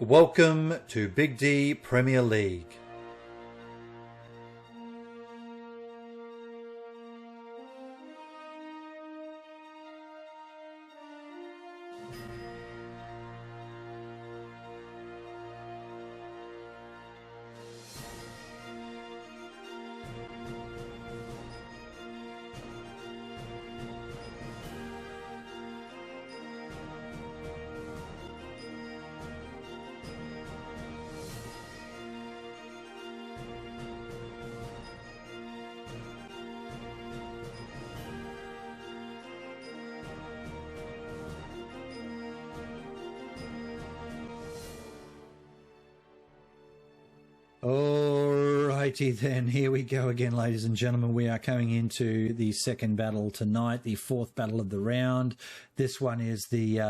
Welcome to Big D Premier League. Alrighty then, here we go again, ladies and gentlemen. We are coming into the second battle tonight, the fourth battle of the round. This one is the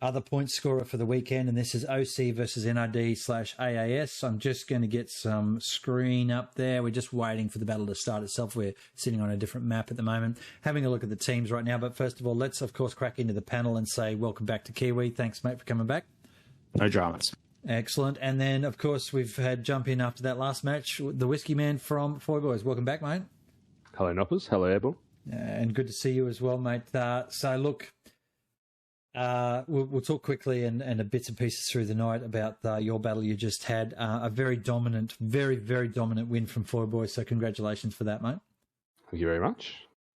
other point scorer for the weekend, and this is OC versus NRD / AAS. I'm just going to get some screen up there. We're just waiting for the battle to start itself. We're sitting on a different map at the moment, having a look at the teams right now. But first of all, let's of course crack into the panel and say welcome back to Kiwi. Thanks, mate, for coming back. No dramas. Excellent. And then, of course, we've had jump in after that last match, the Whiskey Man from Foy Boys. Welcome back, mate. Hello, Noppers. Hello, Airborne. And good to see you as well, mate. So, look, we'll talk quickly and a bits and pieces through the night about your battle you just had. A very dominant, very, very dominant win from Foy Boys. So congratulations for that, mate. Thank you very much.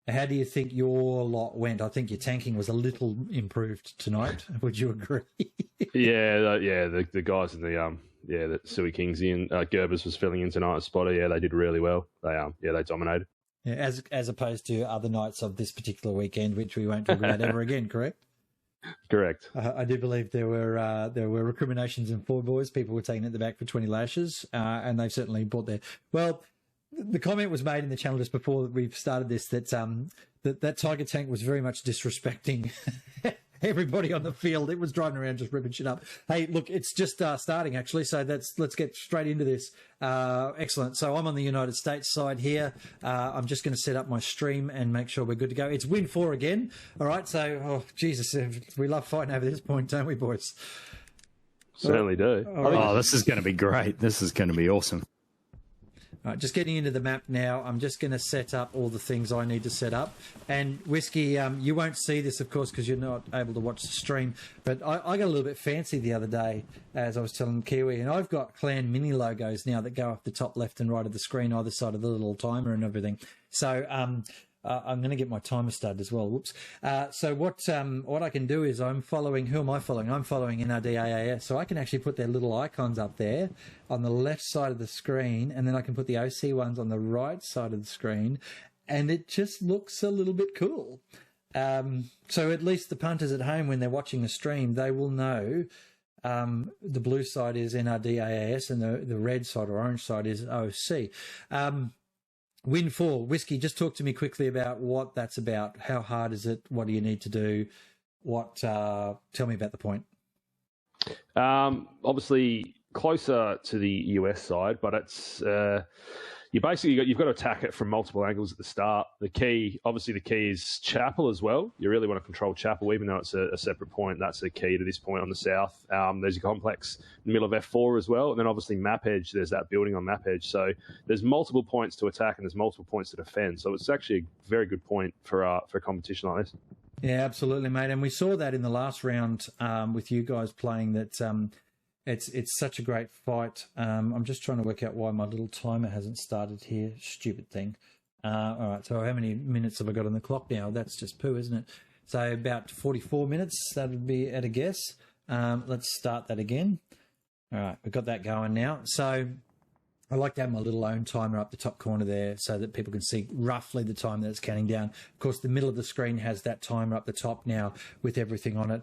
How do you think your lot went? I think your tanking was a little improved tonight. Would you agree? The guys in the Suey Kingsy and Gerbers was filling in tonight as spotter. Yeah, they did really well. They dominated. Yeah, as opposed to other nights of this particular weekend, which we won't talk about ever again. Correct? Correct. I do believe there were recriminations in Four Boys. People were taken at the back for 20 lashes, and they've certainly brought their well. The comment was made in the channel just before we've started this that that Tiger Tank was very much disrespecting everybody on the field. It was driving around just ripping shit up. Hey, look, it's just starting actually, so let's get straight into this. Excellent. So I'm on the United States side here. I'm just going to set up my stream and make sure we're good to go. It's win 4 again. All right. So, Jesus, we love fighting over this point, don't we, boys? Certainly do. Oh, this is going to be great. This is going to be awesome. All right, just getting into the map now. I'm just going to set up all the things I need to set up. And Whiskey, you won't see this, of course, because you're not able to watch the stream. But I got a little bit fancy the other day, as I was telling Kiwi, and I've got clan mini logos now that go up the top left and right of the screen, either side of the little timer and everything. So I'm going to get my timer started as well. Whoops. So what I can do is I'm following. Who am I following? I'm following NRD AAS. So I can actually put their little icons up there on the left side of the screen, and then I can put the OC ones on the right side of the screen, and it just looks a little bit cool. So at least the punters at home, when they're watching the stream, they will know the blue side is NRD AAS and the red side or orange side is OC. Win 4. Whiskey, just talk to me quickly about what that's about. How hard is it? What do you need to do? Tell me about the point. Obviously closer to the US side, but it's you've got to attack it from multiple angles at the start. The key is Chapel as well. You really want to control Chapel, even though it's a separate point. That's the key to this point on the south. There's a complex in the middle of F4 as well, and then obviously Map Edge. There's that building on Map Edge. So there's multiple points to attack and there's multiple points to defend. So it's actually a very good point for a competition like this. Yeah, absolutely, mate. And we saw that in the last round with you guys playing that. It's such a great fight. I'm just trying to work out why my little timer hasn't started here. Stupid thing. All right, so how many minutes have I got on the clock now? That's just poo, isn't it? So about 44 minutes, that would be at a guess. Let's start that again. All right, we've got that going now. So I like to have my little own timer up the top corner there so that people can see roughly the time that it's counting down. Of course, the middle of the screen has that timer up the top now with everything on it.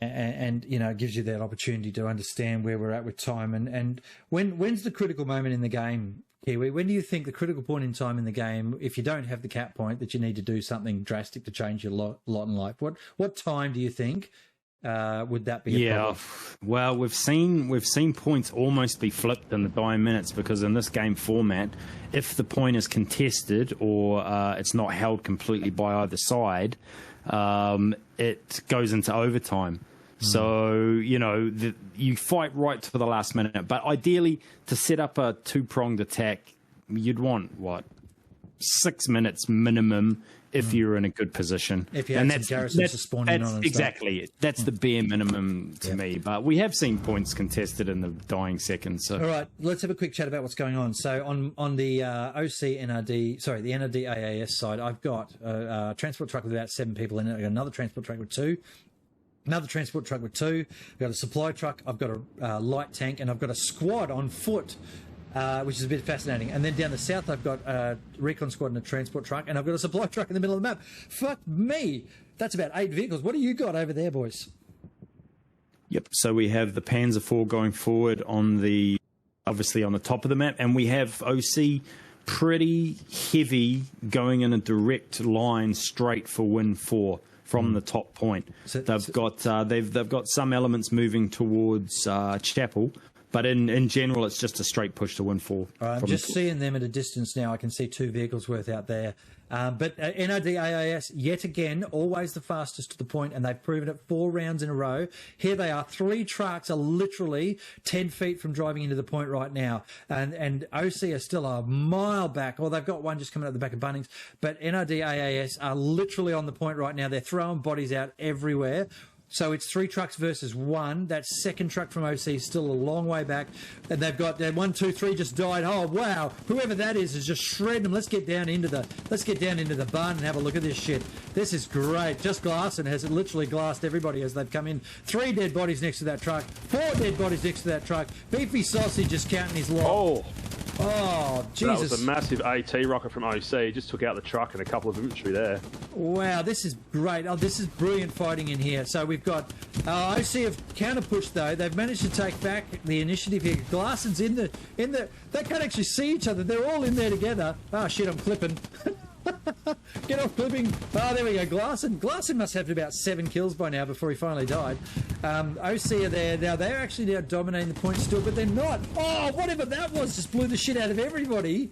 And you know, it gives you that opportunity to understand where we're at with time. And when's the critical moment in the game, Kiwi? When do you think the critical point in time in the game, if you don't have the cap point, that you need to do something drastic to change your lot in life? What time do you think would that be? Well, we've seen points almost be flipped in the dying minutes, because in this game format, if the point is contested or it's not held completely by either side, it goes into overtime. So, you fight right to the last minute. But ideally, to set up a two-pronged attack, you'd want, 6 minutes minimum if you're in a good position. If you have some garrisons to spawn in on. Exactly. That's the bare minimum to me. But we have seen points contested in the dying seconds. So. All right, let's have a quick chat about what's going on. So on the OC NRD, sorry, the NRD AAS side, I've got a transport truck with about 7 people in it. I've got another transport truck with 2. Another transport truck with 2. I've got a supply truck. I've got a light tank, and I've got a squad on foot, which is a bit fascinating. And then down the south, I've got a recon squad and a transport truck, and I've got a supply truck in the middle of the map. Fuck me. That's about 8 vehicles. What do you got over there, boys? Yep. So we have the Panzer IV going forward obviously on the top of the map, and we have OC pretty heavy going in a direct line straight for Win 4. From the top point, they've got some elements moving towards Chapel, but in general, it's just a straight push to Win 4. I'm just seeing them at a distance now. I can see 2 vehicles worth out there. But NRD AAS, yet again, always the fastest to the point, and they've proven it 4 rounds in a row. Here they are. 3 trucks are literally 10 feet from driving into the point right now. And OC are still a mile back. Or they've got one just coming out the back of Bunnings. But NRD AAS are literally on the point right now. They're throwing bodies out everywhere. So it's 3 trucks versus 1. That second truck from OC is still a long way back. And they've got 1, 2, 3 just died. Oh wow! Whoever that is just shredding them. Let's get down into the barn and have a look at this shit. This is great. Just glassing has literally glassed everybody as they've come in. 3 dead bodies next to that truck. 4 dead bodies next to that truck. Beefy Sausage just counting his lot. Oh, Jesus. That was a massive AT rocket from OC. He just took out the truck and a couple of infantry there. Wow, this is great. Oh, this is brilliant fighting in here. So we've got OC have counter-pushed, though. They've managed to take back the initiative here. Glasson's in the... They can't actually see each other. They're all in there together. Oh, shit, I'm clipping. Get off clipping. Oh, there we go. Glasson must have about 7 kills by now before he finally died. OC are there. Now, they're actually now dominating the point still, but they're not. Oh, whatever that was just blew the shit out of everybody.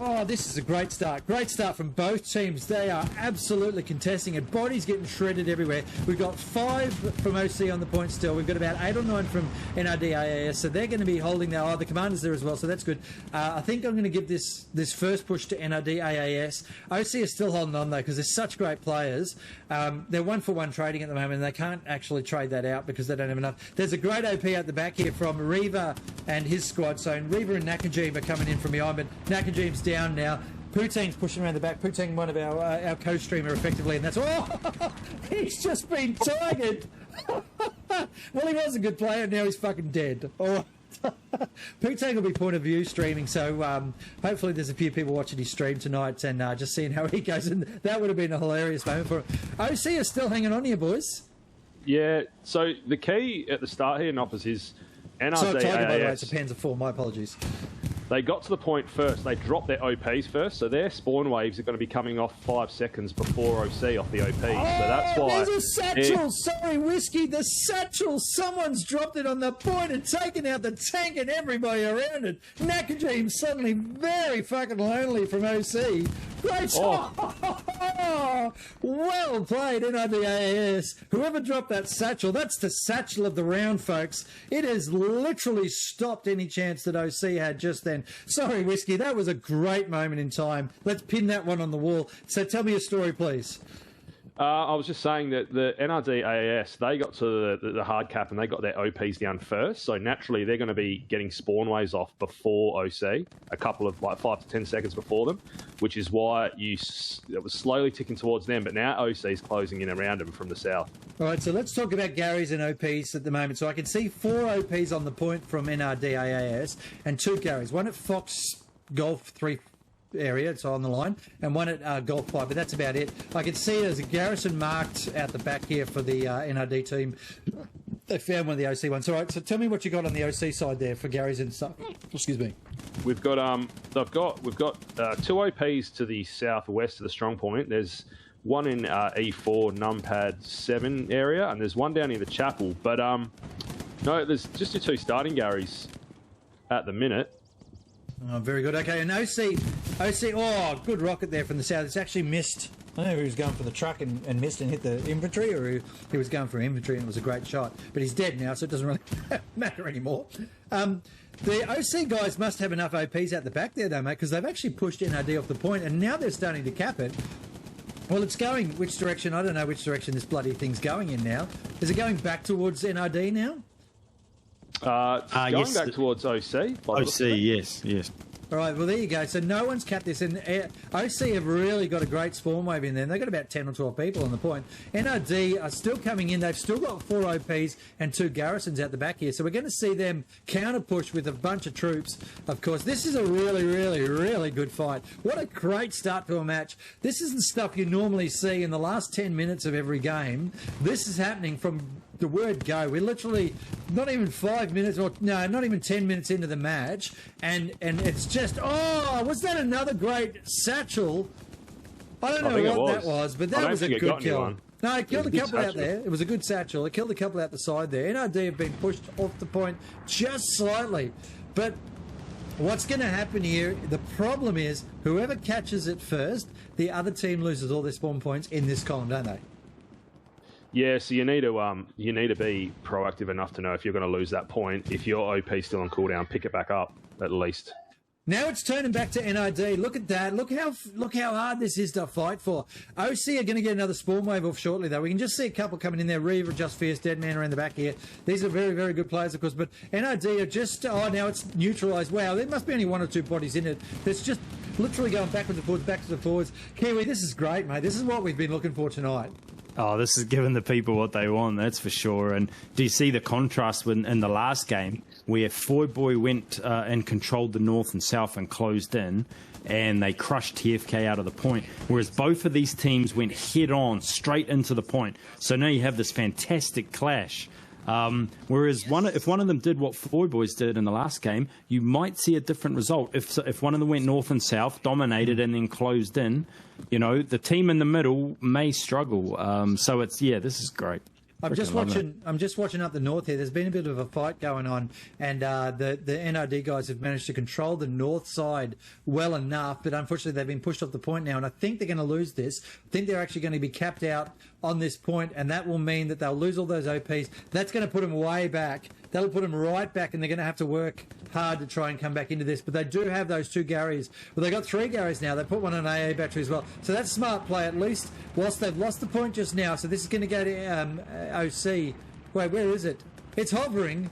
Oh, this is a great start. Great start from both teams. They are absolutely contesting it. Bodies getting shredded everywhere. We've got 5 from OC on the point still. We've got about 8 or 9 from NRD AAS. So they're going to be holding their... Oh, the commander's there as well, so that's good. I think I'm going to give this first push to NRD AAS. OC is still holding on, though, because they're such great players. They're 1-for-1 trading at the moment, and they can't actually trade that out because they don't have enough. There's a great OP at the back here from Reaver and his squad. So Reaver and Nakajim are coming in from behind, but Nakajim's down now. Poutang's pushing around the back. Poutang, one of our co-streamer, effectively, and that's... Oh, he's just been targeted. Well, he was a good player, now he's fucking dead. Oh. Poutang will be point of view streaming, so hopefully there's a few people watching his stream tonight and just seeing how he goes, and that would have been a hilarious moment for him. OC is still hanging on here, boys. Yeah, so the key at the start here, Noppers, is NRD So Tiger, AAS. by the way, it's a Panzer IV, my apologies. They got to the point first. They dropped their OPs first, so their spawn waves are going to be coming off 5 seconds before OC off the OP. So that's why... There's a satchel! Sorry, Whiskey, the satchel! Someone's dropped it on the point and taken out the tank and everybody around it. Nakajim suddenly very fucking lonely from OC. Great shot! Oh. Well played, NRDAS. Whoever dropped that satchel, that's the satchel of the round, folks. It has literally stopped any chance that OC had just then. Sorry, Whiskey, that was a great moment in time. Let's pin that one on the wall. So tell me your story, please. I was just saying that the NRD AAS, they got to the hard cap and they got their OPs down first. So naturally, they're going to be getting spawn waves off before OC, a couple of 5 to 10 seconds before them, which is why it was slowly ticking towards them. But now OC is closing in around them from the south. All right, so let's talk about Garys and OPs at the moment. So I can see 4 OPs on the point from NRD AAS and 2 Garys. One at Fox Golf 3 area, it's on the line, and one at Golf 5, but that's about it. I can see there's a garrison marked out the back here for the NRD team. They found one of the OC ones. All right, so tell me what you got on the OC side there for Garys and stuff. Excuse me. We've got 2 OPs to the southwest of the strong point. There's one in E4 numpad 7 area, and there's one down in the chapel. But no, there's just your 2 starting Garys at the minute. Oh, very good. Okay, and OC, oh, good rocket there from the south. It's actually missed I don't know if he was going for the truck and missed and hit the infantry, or he was going for infantry and it was a great shot. But he's dead now, so it doesn't really matter anymore. The OC guys must have enough OPs out the back there, though, mate, because they've actually pushed NRD off the point, and now they're starting to cap it. Well, it's going which direction? I don't know which direction this bloody thing's going in now. Is it going back towards NRD now? Going yes, back towards OC. OC, yes. All right, well, there you go. So no one's capped this. And OC have really got a great spawn wave in there. And they've got about 10 or 12 people on the point. NRD are still coming in. They've still got 4 OPs and 2 garrisons out the back here. So we're going to see them counter-push with a bunch of troops, of course. This is a really, really, really good fight. What a great start to a match. This isn't stuff you normally see in the last 10 minutes of every game. This is happening from the word go. We're literally not even 5 minutes, or no, not even 10 minutes into the match, and it's just, oh, was that another great satchel? I don't know what that was, but that was a good kill. No, it killed a couple out there. It was a good satchel. It killed a couple out the side there. NRD have been pushed off the point just slightly, but what's going to happen here, the problem is whoever catches it first, the other team loses all their spawn points in this column, don't they? Yeah, so you need to be proactive enough to know if you're going to lose that point. If your OP's still on cooldown, pick it back up at least. Now it's turning back to NRD. Look at that. Look how hard this is to fight for. OC are going to get another spawn wave off shortly, though. We can just see a couple coming in there. Reaver, Just Fierce, Deadman around the back here. These are very, very good players, of course. But NRD are just... Oh, now it's neutralised. Wow, there must be only 1 or 2 bodies in it. There's just literally going backwards and forwards. Kiwi, this is great, mate. This is what we've been looking for tonight. Oh, this is giving the people what they want, that's for sure. And do you see the contrast in the last game where Boy went and controlled the north and south and closed in, and they crushed TFK out of the point, whereas both of these teams went head on straight into the point. So now you have this fantastic clash. Whereas if one of them did what Boys did in the last game, you might see a different result. If one of them went north and south, dominated, and then closed in, the team in the middle may struggle. So this is great. I'm just watching up the north here. There's been a bit of a fight going on, and the NRD guys have managed to control the north side well enough, but unfortunately they've been pushed off the point now, and I think they're going to lose this. I think they're actually going to be capped out on this point, and that will mean that they'll lose all those OPs. That's going to put them way back. That'll put them right back, and they're going to have to work hard to try and come back into this. But they do have those 2 Garys. Well, they've got 3 Garys now. They put one on AA battery as well. So that's smart play, at least, whilst they've lost the point just now. So this is going to go to OC. Wait, where is it? It's hovering.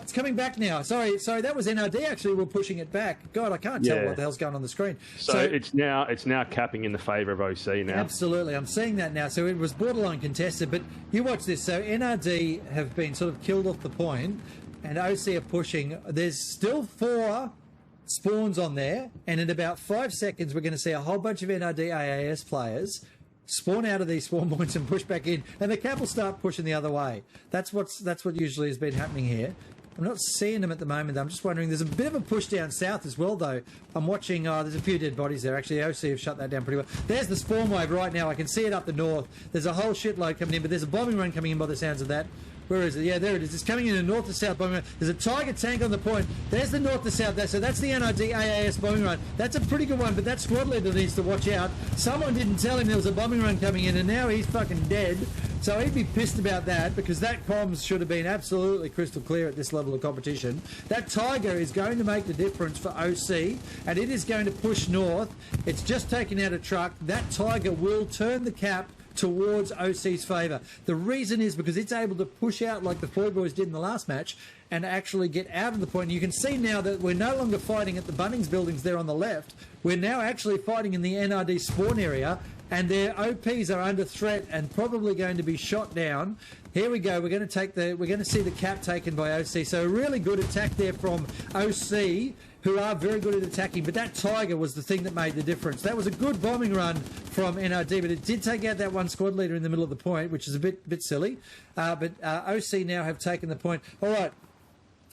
It's coming back now. Sorry, that was NRD actually. We're pushing it back. God, I can't tell what the hell's going on the screen. So it's now capping in the favour of OC now. Absolutely, I'm seeing that now. So it was borderline contested, but you watch this. So NRD have been sort of killed off the point, and OC are pushing. There's still 4 spawns on there, and in about 5 seconds, we're going to see a whole bunch of NRD AAS players spawn out of these spawn points and push back in, and the cap will start pushing the other way. That's what usually has been happening here. I'm not seeing them at the moment. I'm just wondering. There's a bit of a push down south as well, though. I'm watching. There's a few dead bodies there. Actually, OC have shut that down pretty well. There's the spawn wave right now. I can see it up the north. There's a whole shitload coming in, but there's a bombing run coming in by the sounds of that. Where is it? Yeah, there it is. It's coming in a north to south bombing run. There's a Tiger tank on the point. There's the north to south there. So that's the NRD AAS bombing run. That's a pretty good one, but that squad leader needs to watch out. Someone didn't tell him there was a bombing run coming in, and now he's fucking dead. So he'd be pissed about that, because that comms should have been absolutely crystal clear at this level of competition. That Tiger is going to make the difference for OC, and it is going to push north. It's just taken out a truck. That Tiger will turn the cap towards OC's favour. The reason is because it's able to push out like the Boys did in the last match and actually get out of the point. You can see now that we're no longer fighting at the Bunnings buildings there on the left. We're now actually fighting in the NRD spawn area, and their OPs are under threat and probably going to be shot down. Here we go. We're going to see the cap taken by OC. So a really good attack there from OC, who are very good at attacking, but that Tiger was the thing that made the difference. That was a good bombing run from NRD, but it did take out that one squad leader in the middle of the point, which is a bit silly. But OC now have taken the point. All right,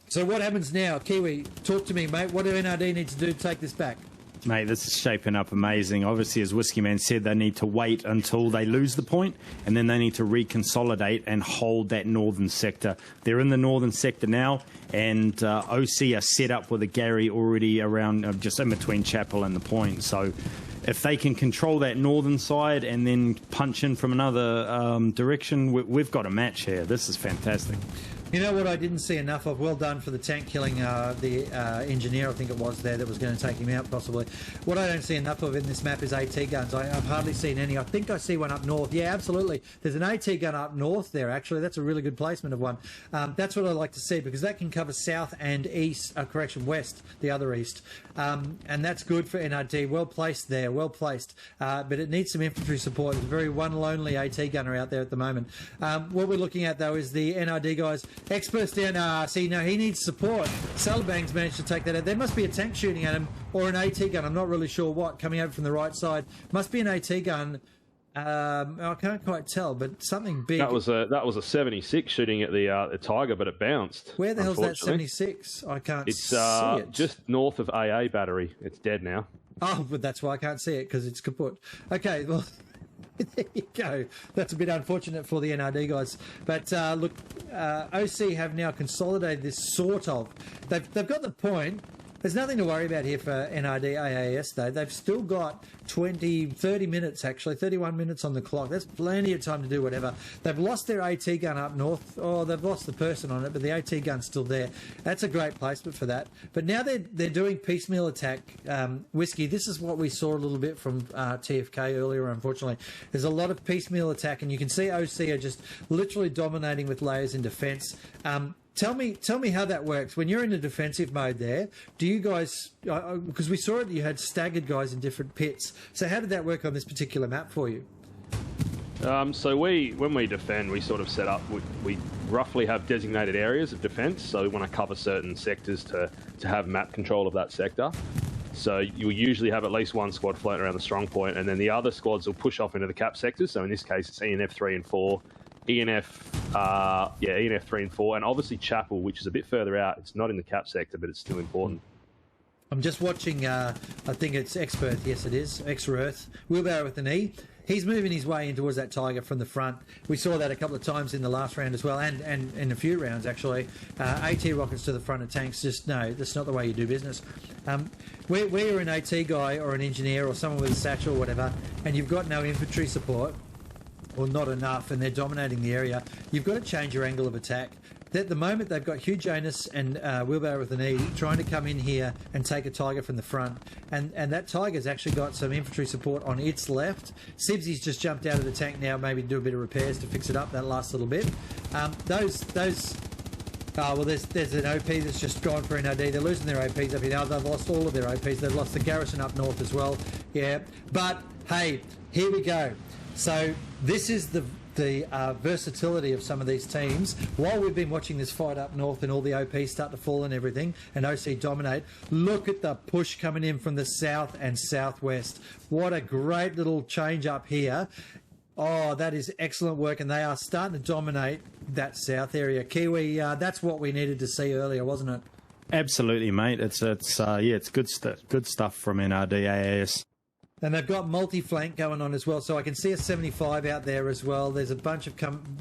so what happens now? Kiwi, talk to me, mate. What do NRD need to do to take this back? Mate, this is shaping up amazing. Obviously, as Whiskey Man said, they need to wait until they lose the point, and then they need to reconsolidate and hold that northern sector. They're in the northern sector now, and OC are set up with a Gary already around, just in between Chapel and the point. So if they can control that northern side and then punch in from another direction, we've got a match here. This is fantastic. You know what I didn't see enough of? Well done for the tank killing the engineer, I think it was there, that was going to take him out possibly. What I don't see enough of in this map is AT guns. I've hardly seen any. I think I see one up north. Yeah, absolutely. There's an AT gun up north there, actually. That's a really good placement of one. That's what I like to see, because that can cover south and east, west, the other east. And that's good for NRD. Well placed there, well placed. But it needs some infantry support. There's a very one lonely AT gunner out there at the moment. What we're looking at, though, is the NRD guys. Experts down. See, no, he needs support. Salabang's managed to take that out. There must be a tank shooting at him, or an AT gun. I'm not really sure what, coming out from the right side. Must be an AT gun. I can't quite tell, but something big. That was a 76 shooting at the Tiger, but it bounced. Where the hell's that 76? I can't see it. Just north of AA battery. It's dead now. Oh, but that's why I can't see it, because it's kaput. Okay, well... There you go. That's a bit unfortunate for the NRD guys. But look, OC have now consolidated this sort of. They've got the point. There's nothing to worry about here for NRD AAS, though. They've still got 30 minutes, actually, 31 minutes on the clock. That's plenty of time to do whatever. They've lost their AT gun up north. Oh, they've lost the person on it, but the AT gun's still there. That's a great placement for that. But now they're doing piecemeal attack. Whiskey, this is what we saw a little bit from TFK earlier, unfortunately. There's a lot of piecemeal attack, and you can see OC are just literally dominating with layers in defence. Tell me how that works. When you're in a defensive mode there, do you guys... Because we saw it, you had staggered guys in different pits. So how did that work on this particular map for you? So when we defend, we sort of set up... We roughly have designated areas of defence, so we want to cover certain sectors to have map control of that sector. So you usually have at least one squad floating around the strong point, and then the other squads will push off into the cap sectors. So in this case, it's ENF 3 and 4. ENF 3 and 4, and obviously Chapel, which is a bit further out. It's not in the cap sector, but it's still important. I'm just watching, I think it's Experth, yes it is, Exearth, wheelbarrow with an E. He's moving his way in towards that Tiger from the front. We saw that a couple of times in the last round as well, and in a few rounds actually. AT rockets to the front of tanks, just no, that's not the way you do business. Where you're an AT guy or an engineer or someone with a satchel or whatever, and you've got no infantry support, or not enough, and they're dominating the area, you've got to change your angle of attack. At the moment, they've got Hugh Janus and Wheelbarrow with an E trying to come in here and take a Tiger from the front. And that Tiger's actually got some infantry support on its left. Sibsy's just jumped out of the tank now, maybe do a bit of repairs to fix it up that last little bit. There's an OP that's just gone for NRD. They're losing their OPs up here now. They've lost all of their OPs. They've lost the garrison up north as well. Yeah, but hey, here we go. So this is the versatility of some of these teams. While we've been watching this fight up north and all the OPs start to fall and everything, and OC dominate, look at the push coming in from the south and southwest. What a great little change up here. Oh, that is excellent work, and they are starting to dominate that south area. Kiwi, that's what we needed to see earlier, wasn't it? Absolutely, mate. It's good stuff from NRD AAS. And they've got multi-flank going on as well, so I can see a 75 out there as well. There's a bunch of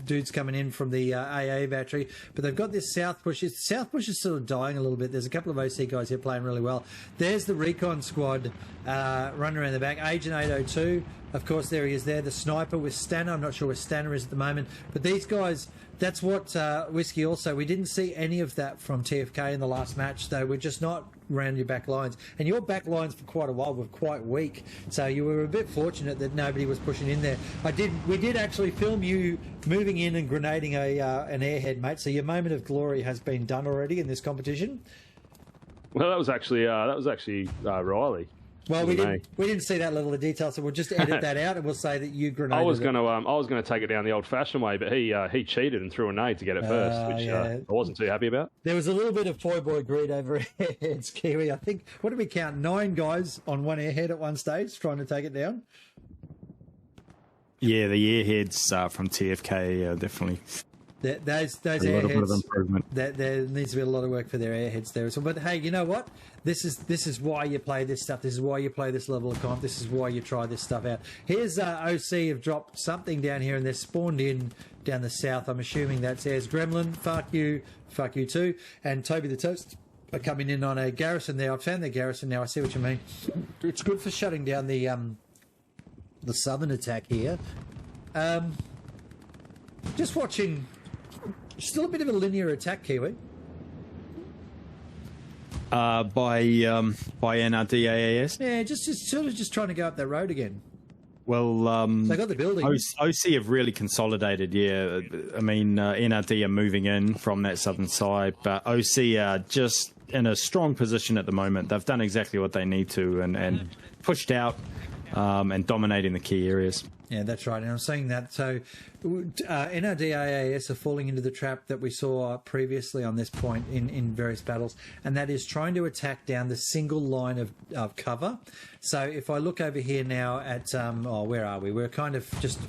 dudes coming in from the AA battery, but they've got this south push. South push is sort of dying a little bit. There's a couple of OC guys here playing really well. There's the recon squad running around the back. Agent 802, of course, there he is there. The sniper with Stanner. I'm not sure where Stanner is at the moment, but these guys... That's what Whiskey also. We didn't see any of that from TFK in the last match, though. We're just not around your back lines. And your back lines for quite a while were quite weak. So you were a bit fortunate that nobody was pushing in there. We did actually film you moving in and grenading an airhead, mate. So your moment of glory has been done already in this competition. Well, that was actually Riley. Well, we didn't see that level of detail, so we'll just edit that out and we'll say that you grenaded. I was going to take it down the old-fashioned way, but he cheated and threw a nade to get it first, which I wasn't too happy about. There was a little bit of toy boy greed over airheads, Kiwi. I think, what did we count? 9 guys on one airhead at one stage trying to take it down. Yeah, the airheads from TFK definitely. Those a little bit of improvement. There needs to be a lot of work for their airheads there as well. But hey, you know what? This is why you play this stuff. This is why you play this level of comp. This is why you try this stuff out. Here's OC have dropped something down here and they're spawned in down the south. I'm assuming that's Ayers Gremlin. Fuck you too. And Toby the Toast are coming in on a garrison there. I've found their garrison now. I see what you mean. It's good for shutting down the southern attack here. Just watching. Still a bit of a linear attack, Kiwi. By NRD AAS. Yeah, just sort of just trying to go up that road again. Well, they got the building. OC have really consolidated. Yeah, I mean NRD are moving in from that southern side, but OC are just in a strong position at the moment. They've done exactly what they need to and pushed out and dominating the key areas. Yeah, that's right. And I'm saying that. So NRD AAS are falling into the trap that we saw previously on this point in various battles, and that is trying to attack down the single line of cover. So if I look over here now at, where are we? We're kind of just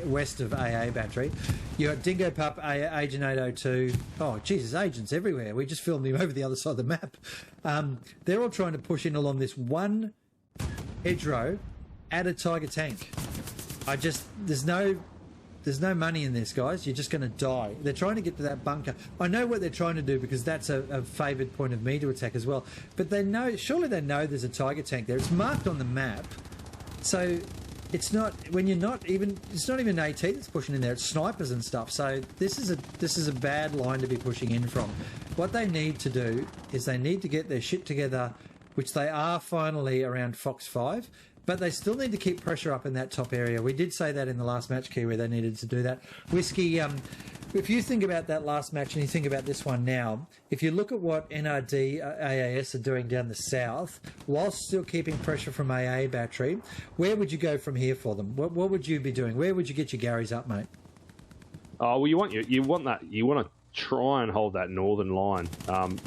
west of AA Battery. You got Dingo Pup, Agent 802. Oh, Jesus, agents everywhere. We just filmed him over the other side of the map. They're all trying to push in along this one hedgerow at a Tiger tank. There's no money in this, guys. You're just going to die. They're trying to get to that bunker. I know what they're trying to do because that's a favoured point of me to attack as well. But surely they know there's a Tiger tank there. It's marked on the map. So it's not it's not even AT that's pushing in there. It's snipers and stuff. So this is a bad line to be pushing in from. What they need to do is they need to get their shit together, which they are finally around Fox 5. But they still need to keep pressure up in that top area. We did say that in the last match, Key, where they needed to do that. Whiskey, if you think about that last match and you think about this one now, if you look at what NRD AAS are doing down the south, whilst still keeping pressure from AA Battery, where would you go from here for them? What would you be doing? Where would you get your Garys up, mate? Oh, well, you want to try and hold that northern line.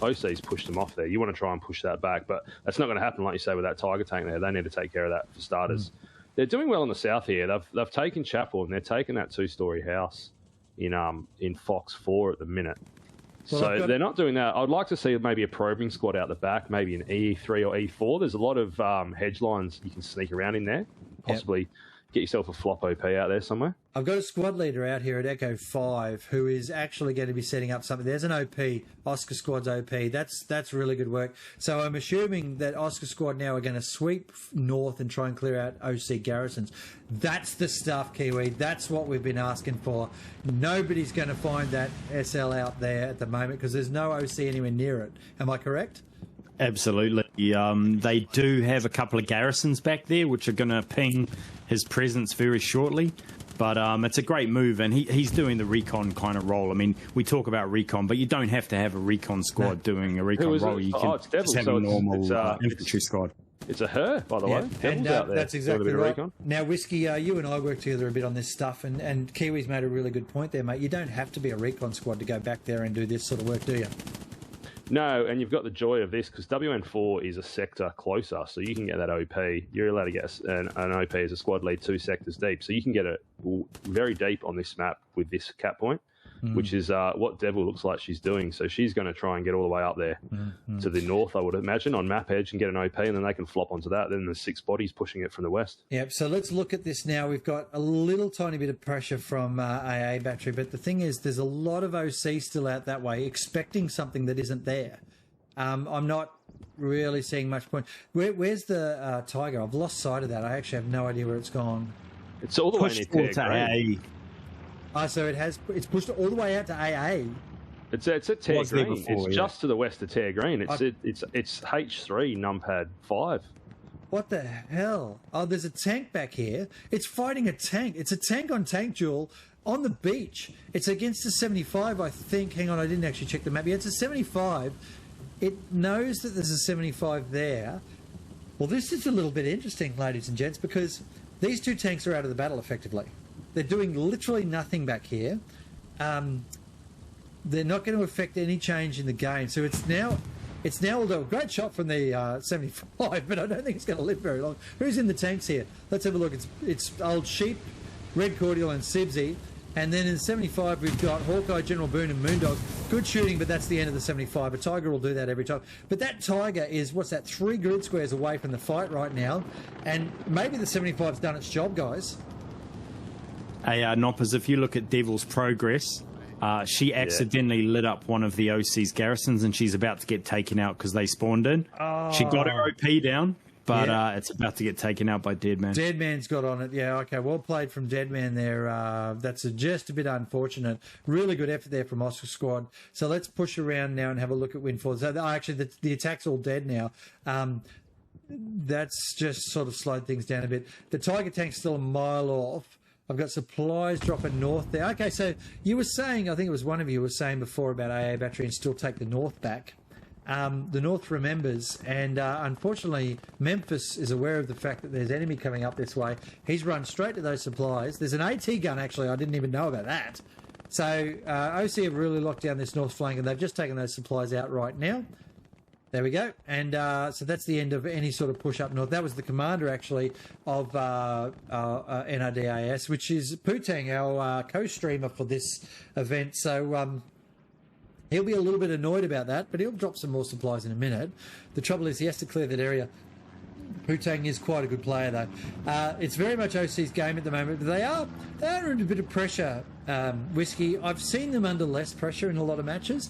OC's pushed them off there. You want to try and push that back, but that's not going to happen, like you say, with that Tiger tank there. They need to take care of that for starters. They're doing well in the south here. They've taken Chapel and they're taking that 2-story house in Fox 4 at the minute. Well, they're not doing that. I'd like to see maybe a probing squad out the back, maybe an E3 or E4. There's a lot of hedge lines you can sneak around in there, possibly. Get yourself a flop OP out there somewhere. I've got a squad leader out here at Echo 5 who is actually going to be setting up something. There's an OP, Oscar Squad's OP. That's really good work. So I'm assuming that Oscar Squad now are going to sweep north and try and clear out OC garrisons. That's the stuff, Kiwi. That's what we've been asking for. Nobody's going to find that SL out there at the moment because there's no OC anywhere near it. Am I correct? Absolutely. They do have a couple of garrisons back there, which are going to ping his presence very shortly. But it's a great move, and he's doing the recon kind of role. I mean, we talk about recon, but you don't have to have a recon squad doing a recon role. You can just have a normal infantry squad. It's a her, by the way. And that's exactly right. Now, Whiskey, you and I work together a bit on this stuff, and Kiwi's made a really good point there, mate. You don't have to be a recon squad to go back there and do this sort of work, do you? No, and you've got the joy of this because WN4 is a sector closer, so you can get that OP. You're allowed to get an OP as a squad lead 2 sectors deep, so you can get it very deep on this map with this cap point, which is what Devil looks like she's doing. So she's going to try and get all the way up there to the north, I would imagine, on map edge and get an OP, and then they can flop onto that. Then there's 6 bodies pushing it from the west. Yep, so let's look at this now. We've got a little tiny bit of pressure from AA Battery, but the thing is there's a lot of OC still out that way, expecting something that isn't there. I'm not really seeing much point. Where's the Tiger? I've lost sight of that. I actually have no idea where it's gone. It's all the way near AA. So it's pushed all the way out to AA. It's at Tear Green. It's just to the west of Tear Green. It's H3 numpad 5. What the hell? Oh, there's a tank back here. It's fighting a tank. It's a tank on tank duel on the beach. It's against a 75, I think. Hang on, I didn't actually check the map. Yeah, it's a 75. It knows that there's a 75 there. Well, this is a little bit interesting, ladies and gents, because these 2 tanks are out of the battle effectively. They're doing literally nothing back here. They're not going to affect any change in the game. So it's now although a great shot from the 75, but I don't think it's going to live very long. Who's in the tanks here? Let's have a look. It's Old Sheep, Red Cordial and Sibsy. And then in the 75, we've got Hawkeye, General Boone and Moondog. Good shooting, but that's the end of the 75. A Tiger will do that every time. But that Tiger is, 3 grid squares away from the fight right now. And maybe the 75's done its job, guys. Hey, Noppers, if you look at Devil's progress, She accidentally lit up one of the OC's garrisons, and she's about to get taken out because they spawned in. She got her OP down, but it's about to get taken out by Deadman. Deadman's got on it. Yeah, okay. Well played from Deadman there. That's just a bit unfortunate. Really good effort there from Oscar Squad. So let's push around now and have a look at Windfall. So actually, the attack's all dead now. That's just sort of slowed things down a bit. The Tiger Tank's still a mile off. I've got supplies dropping north there. Okay, so you were saying, I think it was one of you was saying before about AA battery and still take the north back. The north remembers, and unfortunately, Memphis is aware of the fact that there's enemy coming up this way. He's run straight to those supplies. There's an AT gun, actually. I didn't even know about that. So OC have really locked down this north flank, and they've just taken those supplies out right now. There we go. And so that's the end of any sort of push up north. That was the commander, actually, of NRD AAS, which is Putang, our co-streamer for this event. So he'll be a little bit annoyed about that, but he'll drop some more supplies in a minute. The trouble is he has to clear that area. Putang is quite a good player, though. It's very much OC's game at the moment, but they are under a bit of pressure, Whiskey. I've seen them under less pressure in a lot of matches.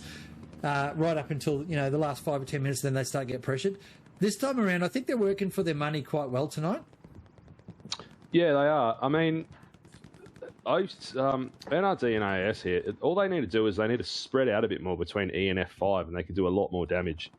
Right up until, the last 5 or 10 minutes, then they start to get pressured. This time around, I think they're working for their money quite well tonight. Yeah, they are. I mean, NRD and AAS here, all they need to do is they need to spread out a bit more between E and F5, and they can do a lot more damage.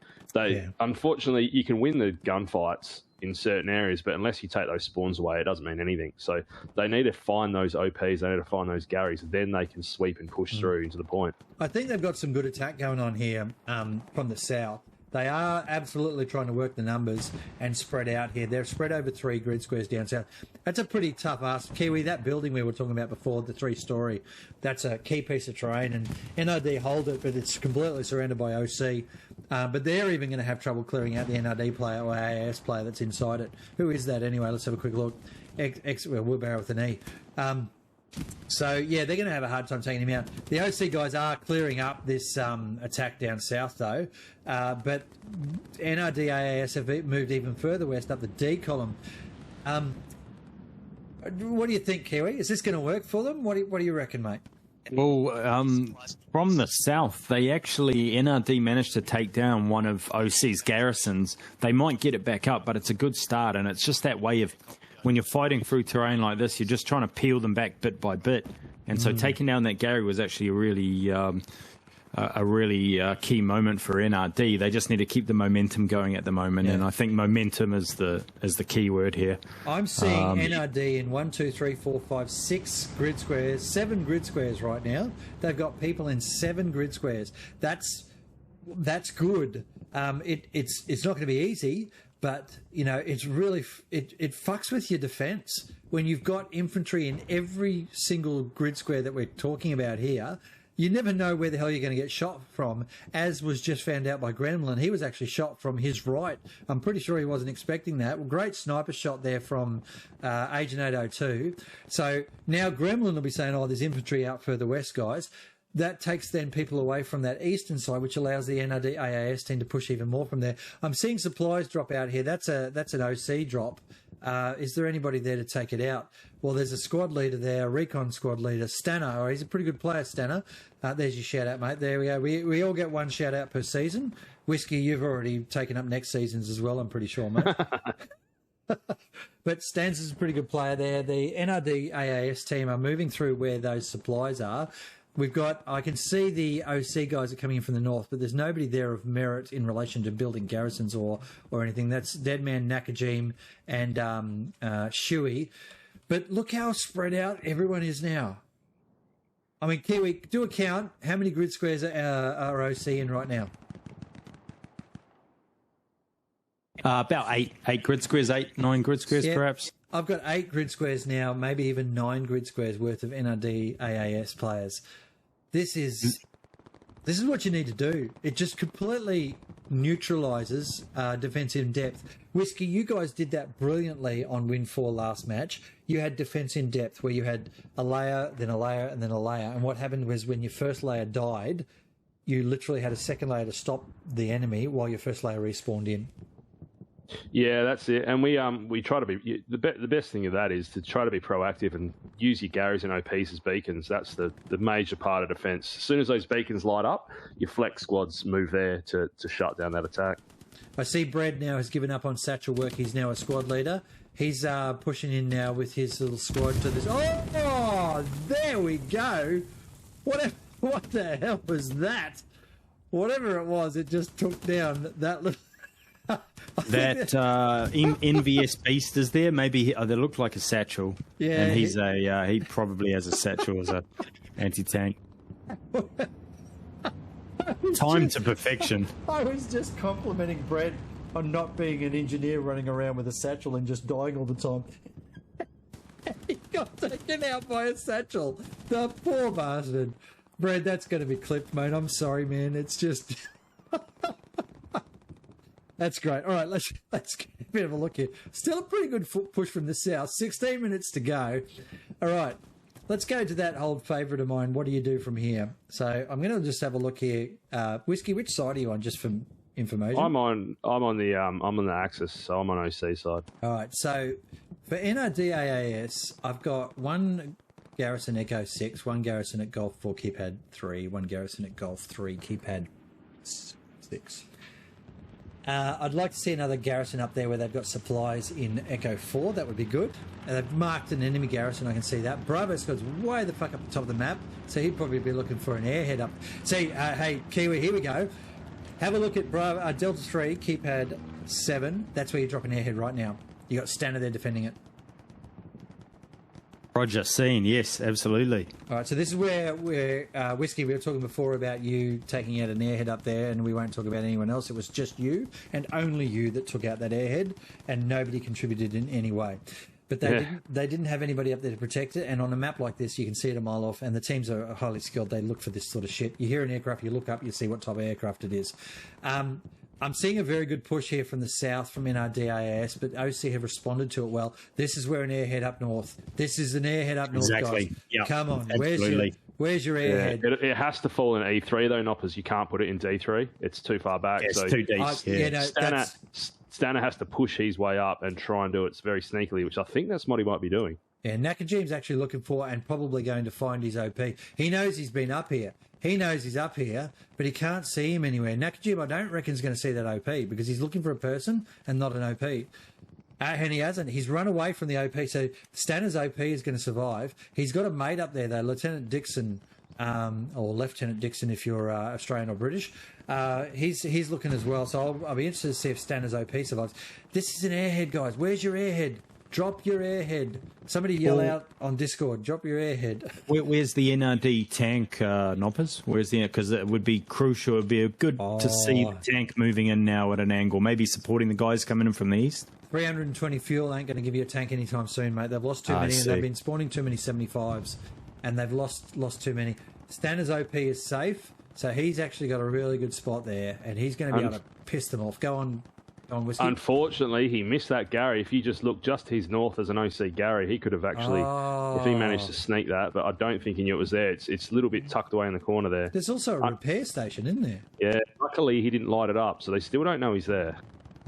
Unfortunately, you can win the gunfights in certain areas, but unless you take those spawns away, it doesn't mean anything. So they need to find those OPs, they need to find those Garys, then they can sweep and push through into the point. I think they've got some good attack going on here from the south. They are absolutely trying to work the numbers and spread out here. They're spread over 3 grid squares down south. That's a pretty tough ask. Kiwi, that building we were talking about before, the 3-story, that's a key piece of terrain, and NRD hold it, but it's completely surrounded by OC. But they're even going to have trouble clearing out the NRD player or AAS player that's inside it. Who is that anyway? Let's have a quick look. Wheelbarrow with an E. So, yeah, they're going to have a hard time taking him out. The OC guys are clearing up this attack down south, though. But NRD AAS have moved even further west up the D column. What do you think, Kiwi? Is this going to work for them? What do you reckon, mate? Well, from the south, NRD managed to take down one of OC's garrisons. They might get it back up, but it's a good start, and it's just that way of... When you're fighting through terrain like this, you're just trying to peel them back bit by bit. And so taking down that Gary was actually a really key moment for NRD. They just need to keep the momentum going at the moment, and I think momentum is the key word here. I'm seeing NRD in 1, 2, 3, 4, 5, 6 grid squares, 7 grid squares right now. They've got people in 7 grid squares. That's good. It's not going to be easy. But, it's really, it fucks with your defence. When you've got infantry in every single grid square that we're talking about here, you never know where the hell you're going to get shot from, as was just found out by Gremlin. He was actually shot from his right. I'm pretty sure he wasn't expecting that. Well, great sniper shot there from Agent 802. So now Gremlin will be saying, there's infantry out further west, guys. That takes then people away from that eastern side, which allows the NRD AAS team to push even more from there. I'm seeing supplies drop out here. That's an OC drop. Is there anybody there to take it out? Well, there's a squad leader there, a recon squad leader, Stanner. He's a pretty good player, Stanner. There's your shout out, mate. There we go. We all get one shout out per season. Whiskey, you've already taken up next season's as well, I'm pretty sure, mate. But Stans is a pretty good player there. The NRD AAS team are moving through where those supplies are. I can see the OC guys are coming in from the north, but there's nobody there of merit in relation to building garrisons or anything. That's Deadman, Nakajim, and Shuey. But look how spread out everyone is now. I mean, Kiwi, do a count. How many grid squares are OC in right now? About 8 grid squares, 9 grid squares, perhaps. I've got 8 grid squares now, maybe even 9 grid squares worth of NRD AAS players. This is what you need to do. It just completely neutralises defence in depth. Whiskey, you guys did that brilliantly on Win 4 last match. You had defence in depth where you had a layer, then a layer, and then a layer. And what happened was when your first layer died, you literally had a second layer to stop the enemy while your first layer respawned in. Yeah, that's it. And we try to be the best thing of that is to try to be proactive and use your Garys and OPs as beacons. That's the major part of defence. As soon as those beacons light up, your flex squads move there to shut down that attack. I see Brad now has given up on satchel work. He's now a squad leader. He's pushing in now with his little squad to this. Oh, there we go. What the hell was that? Whatever it was, it just took down that little. That envious beast is there. Maybe they look like a satchel. Yeah, and he probably has a satchel as a anti-tank. Time to perfection. I was just complimenting Brad on not being an engineer running around with a satchel and just dying all the time. He got taken out by a satchel. The poor bastard. Brad, that's going to be clipped, mate. I'm sorry, man. It's just. That's great. All right, let's get a bit of a look here. Still a pretty good push from the south. 16 minutes to go. All right, let's go to that old favourite of mine. What do you do from here? So I'm going to just have a look here. Whiskey, which side are you on? Just for information. I'm on the Axis, so I'm on OC side. All right. So for NRD AAS, I've got one garrison Echo 6, one garrison at Golf 4 keypad 3, one garrison at Golf 3 keypad 6. I'd like to see another garrison up there where they've got supplies in Echo 4. That would be good. They've marked an enemy garrison. I can see that. Bravo Squad's way the fuck up the top of the map, so he'd probably be looking for an airhead up. See, hey, Kiwi, here we go. Have a look at Bravo, Delta 3, keypad 7. That's where you drop an airhead right now. You got Stanner there defending it. Roger, seen. Yes, absolutely. All right, so this is where Whiskey, we were talking before about you taking out an airhead up there, and we won't talk about anyone else. It was just you and only you that took out that airhead, and nobody contributed in any way. But they didn't have anybody up there to protect it, and on a map like this, you can see it a mile off, and the teams are highly skilled. They look for this sort of shit. You hear an aircraft, you look up, you see what type of aircraft it is. I'm seeing a very good push here from the south from NRDAS, but OC have responded to it well. This is where an airhead up north. This is an airhead up north, exactly. guys. Yep. Come on, absolutely. where's your airhead? Yeah, it has to fall in E3 though, Noppers. You can't put it in D3. It's too far back. It's so too deep. Stanner has to push his way up and try and do it very sneakily, which I think that's what he might be doing. Yeah, Nakajime's actually looking for and probably going to find his OP. He knows he's been up here. He knows he's up here, but he can't see him anywhere. Nakajime, I don't reckon, is going to see that OP because he's looking for a person and not an OP. And he hasn't. He's run away from the OP, so Stanner's OP is going to survive. He's got a mate up there, though, Lieutenant Dixon, or Lieutenant Dixon if you're Australian or British. He's looking as well, so I'll be interested to see if Stanner's OP survives. This is an airhead, guys. Where's your airhead? Drop your airhead. Somebody yell out on Discord, drop your airhead. Where's the NRD tank, Noppers? Where's the... Because it would be crucial. It would be good to see the tank moving in now at an angle, maybe supporting the guys coming in from the east. 320 fuel ain't going to give you a tank anytime soon, mate. They've lost too many, and they've been spawning too many 75s, and they've lost too many. Stanner's OP is safe, so he's actually got a really good spot there, and he's going to be able to piss them off. Go on, Whiskey. Unfortunately, he missed that Gary. If you just look just his north as an OC Gary, he could have actually, if he managed to sneak that, but I don't think he knew it was there. It's a little bit tucked away in the corner there. There's also a repair station, isn't there? Yeah, luckily he didn't light it up, so they still don't know he's there.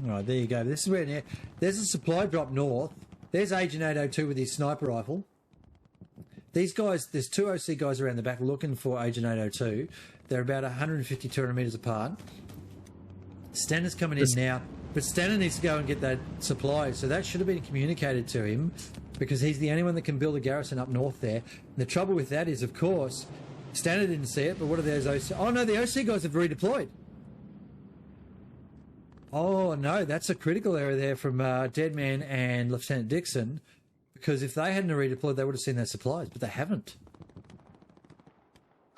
All right, there you go. This is where there's a supply drop north. There's Agent 802 with his sniper rifle. These guys, there's two OC guys around the back looking for Agent 802. They're about 150, 200 metres apart. Stanner's coming in now, but Stanner needs to go and get that supply. So that should have been communicated to him because he's the only one that can build a garrison up north there. And the trouble with that is, of course, Stanner didn't see it, but what are those OC? Oh, no, the OC guys have redeployed. Oh, no, that's a critical error there from Deadman and Lieutenant Dixon, because if they hadn't redeployed, they would have seen their supplies, but they haven't.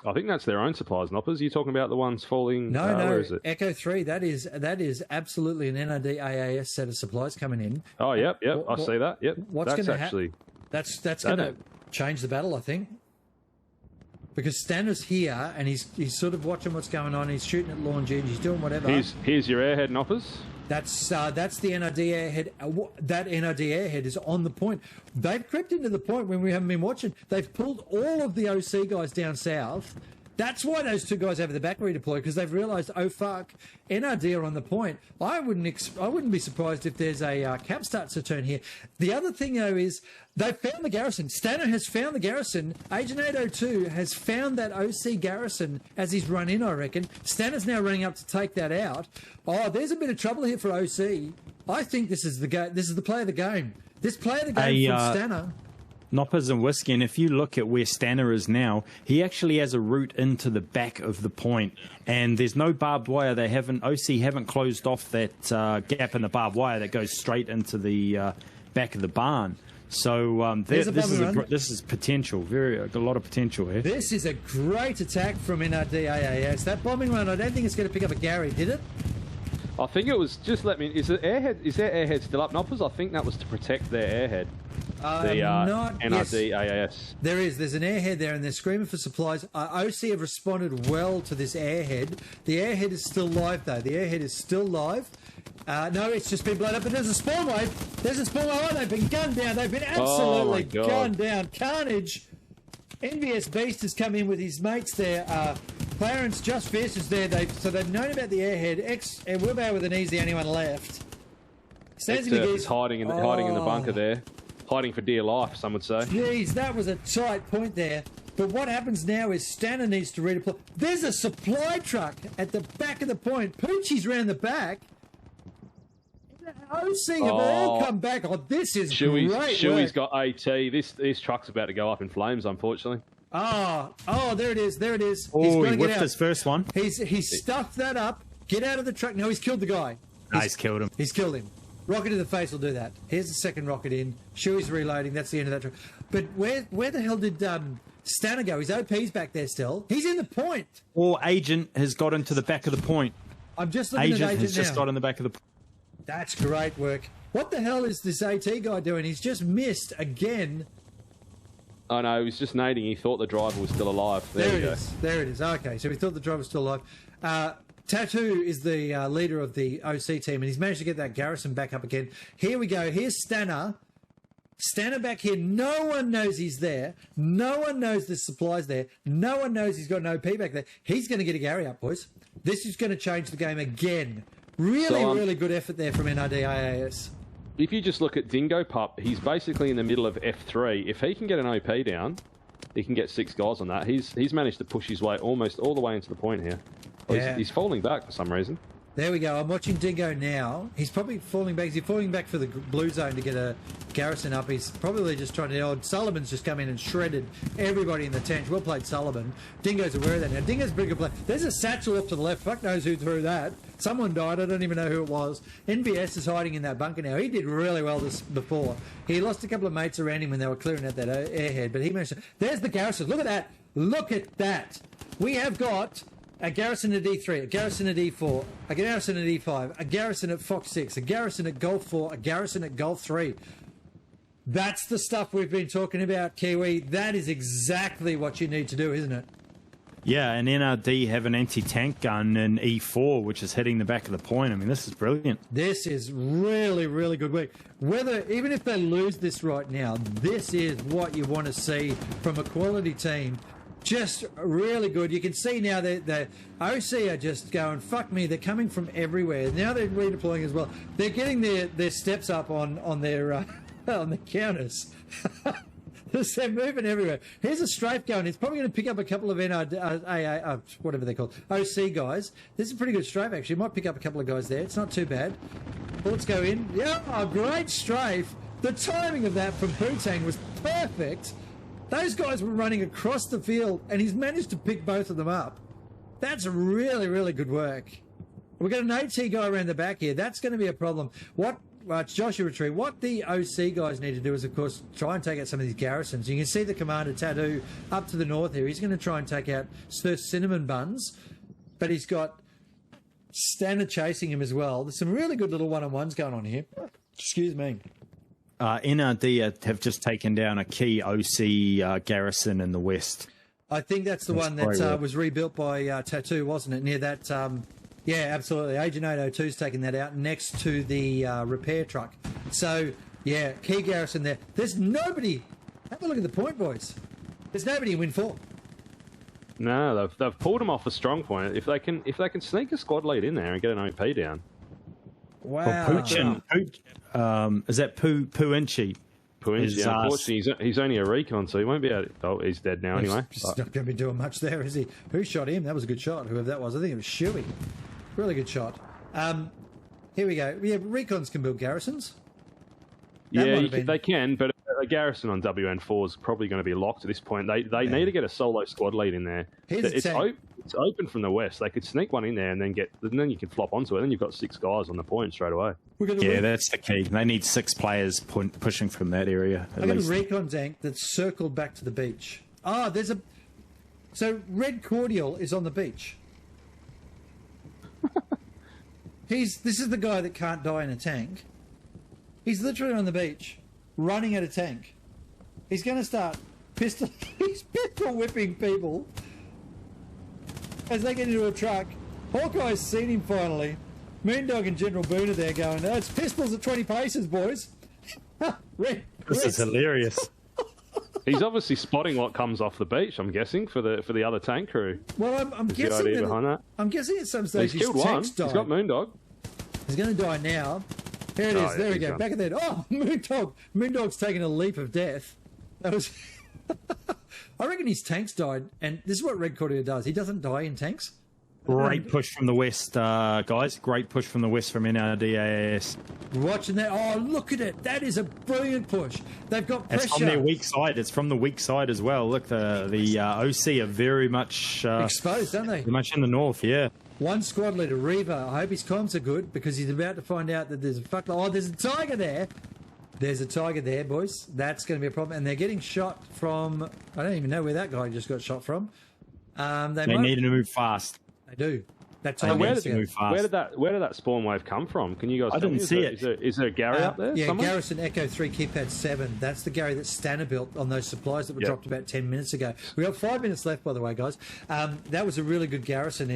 I think that's their own supplies, Noppers. You're talking about the ones falling... No, where is it? Echo 3, that is absolutely an NRD AAS set of supplies coming in. Oh, yep, I see that, yep. What's going to happen? That's going to change the battle, I think. Because Stanner's here, and he's sort of watching what's going on. He's shooting at launch engines. He's doing whatever. Here's your airhead, Noppers. That's the NRD airhead. That NRD airhead is on the point. They've crept into the point when we haven't been watching. They've pulled all of the OC guys down south, That's why those two guys over the back redeploy, because they've realised, oh fuck, NRD are on the point. I wouldn't be surprised if there's a cap starts to turn here. The other thing though is they've found the garrison. Stanner has found the garrison. Agent 802 has found that OC garrison as he's run in, I reckon. Stanner's now running up to take that out. Oh, there's a bit of trouble here for OC. I think this is the play of the game. This play of the game from Stanner. Noppers and Whiskey, and if you look at where Stanner is now, he actually has a route into the back of the point, and there's no barbed wire. OC haven't closed off that gap in the barbed wire that goes straight into the back of the barn. So this is potential, a lot of potential here. This is a great attack from NRD AAS. That bombing run, I don't think it's going to pick up a Gary, did it? I think it was just is their airhead still up, Noppers? I think that was to protect their airhead. NRD AAS. There's an airhead there, and they're screaming for supplies. OC have responded well to this airhead. The airhead is still live, though. The airhead is still live. No, it's just been blown up, but there's a spawn wave. There's a spawn wave. Oh, they've been gunned down. They've been absolutely gunned down. Carnage. NVS Beast has come in with his mates there. Clarence Just Fierce is there. They've known about the airhead. And Wilbur with an easy, the only one left. He's hiding in the bunker there. Hiding for dear life, some would say. Jeez, that was a tight point there. But what happens now is Stanner needs to redeploy. There's a supply truck at the back of the point. Poochie's round the back. OC have all come back. Oh, this is great Shuey's work. got AT. This truck's about to go up in flames, unfortunately. Oh, there it is. There it is. Oh, he whiffed his first one. He's stuffed that up. Get out of the truck. No, he's killed the guy. He's killed him. He's killed him. Rocket to the face will do that. Here's the second rocket in. Shuey's reloading. That's the end of that truck. But where the hell did Stanner go? His OP's back there still. He's in the point. Or Agent has got into the back of the point. I'm just looking at Agent has now. just got in the back of the point. That's great work. What the hell is this AT guy doing? He's just missed again. Oh, no, he was just nading. He thought the driver was still alive. There it is. There it is. Okay, so he thought the driver was still alive. Tattoo is the leader of the OC team, and he's managed to get that garrison back up again. Here we go. Here's Stanner. Stanner back here. No one knows he's there. No one knows the supplies there. No one knows he's got an OP back there. He's going to get a Gary up, boys. This is going to change the game again. Really good effort there from NRD AAS. If you just look at Dingo Pup, he's basically in the middle of F3. If he can get an OP down, he can get 6 guys on that. He's managed to push his way almost all the way into the point here. Yeah. He's falling back for some reason. There we go. I'm watching Dingo now. He's probably falling back. Is he falling back for the blue zone to get a garrison up? He's probably just trying to... Sullivan's just come in and shredded everybody in the tent. Well played, Sullivan. Dingo's aware of that now. Dingo's a pretty good player. There's a satchel off to the left. Fuck knows who threw that. Someone died. I don't even know who it was. NVS is hiding in that bunker now. He did really well before. He lost a couple of mates around him when they were clearing out that airhead, but he managed to... There's the garrison. Look at that. Look at that. We have got... a garrison at D3, a garrison at E4, a garrison at E5, a garrison at Fox 6, a garrison at Golf 4, a garrison at Golf 3. That's the stuff we've been talking about, Kiwi. That is exactly what you need to do, isn't it? Yeah, and NRD have an anti-tank gun in E4, which is hitting the back of the point. I mean, this is brilliant. This is really good work. Even if they lose this right now, this is what you want to see from a quality team. Just really good. You can see now that the OC are just going, fuck me, they're coming from everywhere. Now they're redeploying as well. They're getting their steps up on their on the counters. They're moving everywhere. Here's a strafe going. It's probably going to pick up a couple of NRD, whatever they're called, OC guys. This is a pretty good strafe, actually. Might pick up a couple of guys there. It's not too bad. Bullets go in. Yeah, a great strafe. The timing of that from Poontang was perfect. Those guys were running across the field, and he's managed to pick both of them up. That's really good work. We've got an AT guy around the back here. That's going to be a problem. It's Joshua Tree. What the OC guys need to do is, of course, try and take out some of these garrisons. You can see the commander, Tattoo, up to the north here. He's going to try and take out Sir Cinnamon Buns, but he's got Stanner chasing him as well. There's some really good little one-on-ones going on here. Excuse me. NRD have just taken down a key OC garrison in the west. I think that's the one that was rebuilt by Tattoo, wasn't it? Near that, yeah, absolutely. Agent 802's taken that out next to the repair truck. So, yeah, key garrison there. There's nobody. Have a look at the point, boys. There's nobody in Win 4. No, they've pulled them off a strong point. If they can sneak a squad lead in there and get an OP down. Wow. Well, is that Puinchi? Unfortunately, he's only a recon, so he won't be able to... Oh, he's dead now anyway. He's not going to be doing much there, is he? Who shot him? That was a good shot, whoever that was. I think it was Shuey. Really good shot. Here we go. Yeah, recons can build garrisons. They can, but a garrison on WN4 is probably going to be locked at this point. They need to get a solo squad lead in there. It's open from the west. They could sneak one in there and then you can flop onto it. Then you've got 6 guys on the point straight away. Yeah, that's the key. They need 6 players pushing from that area. I've got a recon tank that's circled back to the beach. So Red Cordial is on the beach. This is the guy that can't die in a tank. He's literally on the beach, running at a tank. He's going to start pistol whipping people as they get into a truck. Hawkeye's seen him finally. Moondog and General Boone are there going, "Oh, it's pistols at 20 paces, boys." This is hilarious. He's obviously spotting what comes off the beach, I'm guessing, for the other tank crew. Well, I'm guessing idea behind that. I'm guessing at some stage he's killed one. He's got Moondog. He's going to die now. Here it is. Yeah, there we go. Done. Back at that. Oh, Moondog's taken a leap of death. That was... I reckon his tanks died, and this is what Red Cordial does. He doesn't die in tanks. Great push from the west, guys. Great push from the west from NRD AAS. Watching that. Oh, look at it. That is a brilliant push. They've got pressure. It's from their weak side. It's from the weak side as well. Look, the OC are very much... exposed, aren't they? Very much in the north, yeah. One squad leader, Reaver. I hope his comms are good because he's about to find out that there's there's a tiger there. There's a tiger there, boys. That's going to be a problem. And they're getting shot from... I don't even know where that guy just got shot from. They need to move fast. They do. That time where did that spawn wave come from? Can you guys? I didn't see it. Is there a Gary up there? Yeah, somewhere? Garrison Echo 3 Keypad 7. That's the Gary that Stanner built on those supplies that were dropped about 10 minutes ago. We got 5 minutes left, by the way, guys. That was a really good garrison.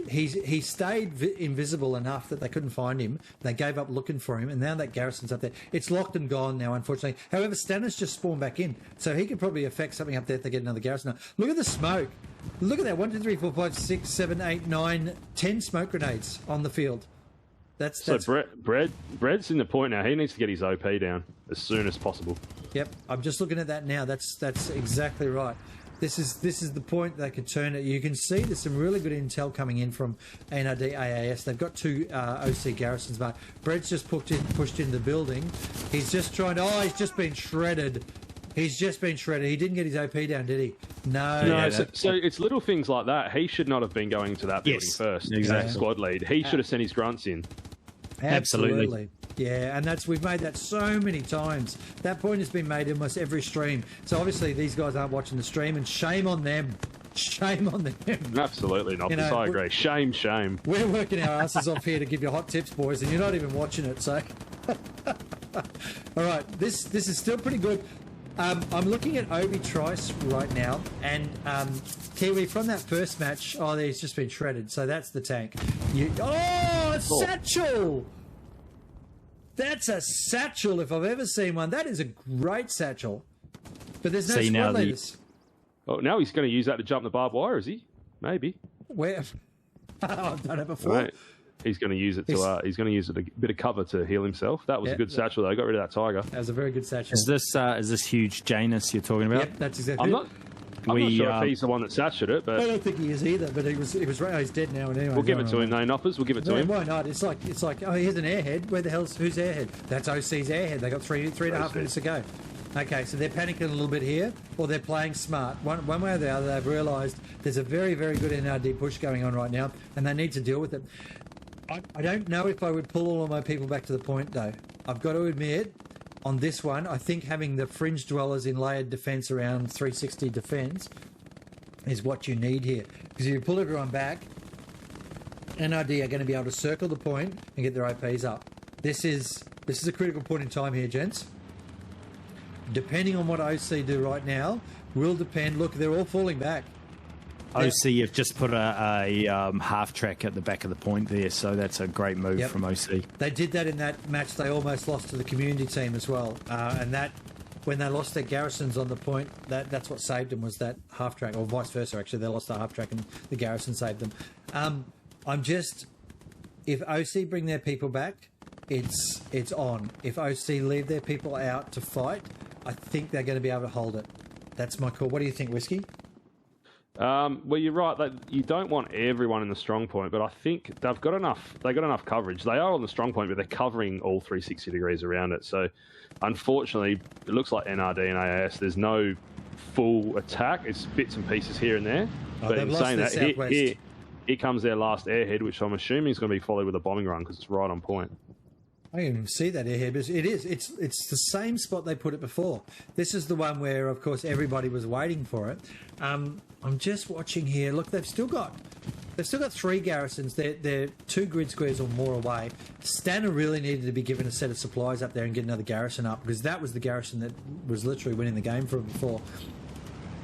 He stayed invisible enough that they couldn't find him. They gave up looking for him, and now that garrison's up there. It's locked and gone now, unfortunately. However, Stanner's just spawned back in, so he could probably affect something up there if they get another garrison. Now, look at the smoke. Look at that. 1, 2, 3, 4, 5, 6, 7, 8, 9, 10 smoke grenades on the field. That's... So Bread's in the point now. He needs to get his OP down as soon as possible. Yep, I'm just looking at that now. That's exactly right. This is the point they could turn it. You can see there's some really good intel coming in from NRD AAS. They've got 2 OC garrisons, but Bread's just pushed in the building. He's just trying to... Oh, he's just been shredded. He's just been shredded. He didn't get his OP down, did he? No. So it's little things like that. He should not have been going to that building first. Exactly. Squad lead. He should have sent his grunts in. Absolutely. Yeah, and we've made that so many times. That point has been made in almost every stream. So obviously these guys aren't watching the stream, and shame on them. Shame on them. Absolutely not. I agree. Shame. We're working our asses off here to give you hot tips, boys, and you're not even watching it. So, all right, this is still pretty good. I'm looking at Obi Trice right now, and Kiwi from that first match. Oh, he's just been shredded. So that's the tank. Satchel! That's a satchel if I've ever seen one. That is a great satchel. But there's no squad leaders. Oh, now he's going to use that to jump the barbed wire, is he? Maybe. Where? I've done it before. Right. He's going to use it to. He's going to use it a bit of cover to heal himself. That was a good satchel, though. Got rid of that tiger. That was a very good satchel. Is this huge Janus you're talking about? Yep, that's exactly. I'm not sure if he's the one that satcheled it, but I don't think he is either. But he was. He's dead now. Anyway, we'll give it to him, though. Noppers. We'll give it to him. Why not? It's like. Oh, here's an airhead. Who's airhead? That's OC's airhead. They got 3.5 minutes to go. Okay, so they're panicking a little bit here, or they're playing smart. One way or the other, they've realised there's a very, very good NRD push going on right now, and they need to deal with it. I don't know if I would pull all of my people back to the point, though. I've got to admit, on this one, I think having the fringe dwellers in layered defence around 360 defence is what you need here. Because if you pull everyone back, NRD are going to be able to circle the point and get their OPs up. This is a critical point in time here, gents. Depending on what OC do right now, will depend. Look, they're all falling back. OC have just put a half track at the back of the point there, so that's a great move from OC. They did that in that match. They almost lost to the community team as well, and that when they lost their garrisons on the point, that's what saved them, was that half track, or vice versa. Actually, they lost the half track and the garrison saved them. If OC bring their people back, it's on. If OC leave their people out to fight, I think they're going to be able to hold it. That's my call. What do you think, Whiskey? Well, you're right. You don't want everyone in the strong point, but I think they've got enough. They got enough coverage. They are on the strong point, but they're covering all 360 degrees around it. So, unfortunately, it looks like NRD and AAS. There's no full attack. It's bits and pieces here and there. But in saying that, here comes their last airhead, which I'm assuming is going to be followed with a bombing run because it's right on point. I didn't even see that airhead, but it is. It's the same spot they put it before. This is the one where, of course, everybody was waiting for it. I'm just watching here. Look, they've still got 3 garrisons. They're 2 grid squares or more away. Stanner really needed to be given a set of supplies up there and get another garrison up, because that was the garrison that was literally winning the game for them before.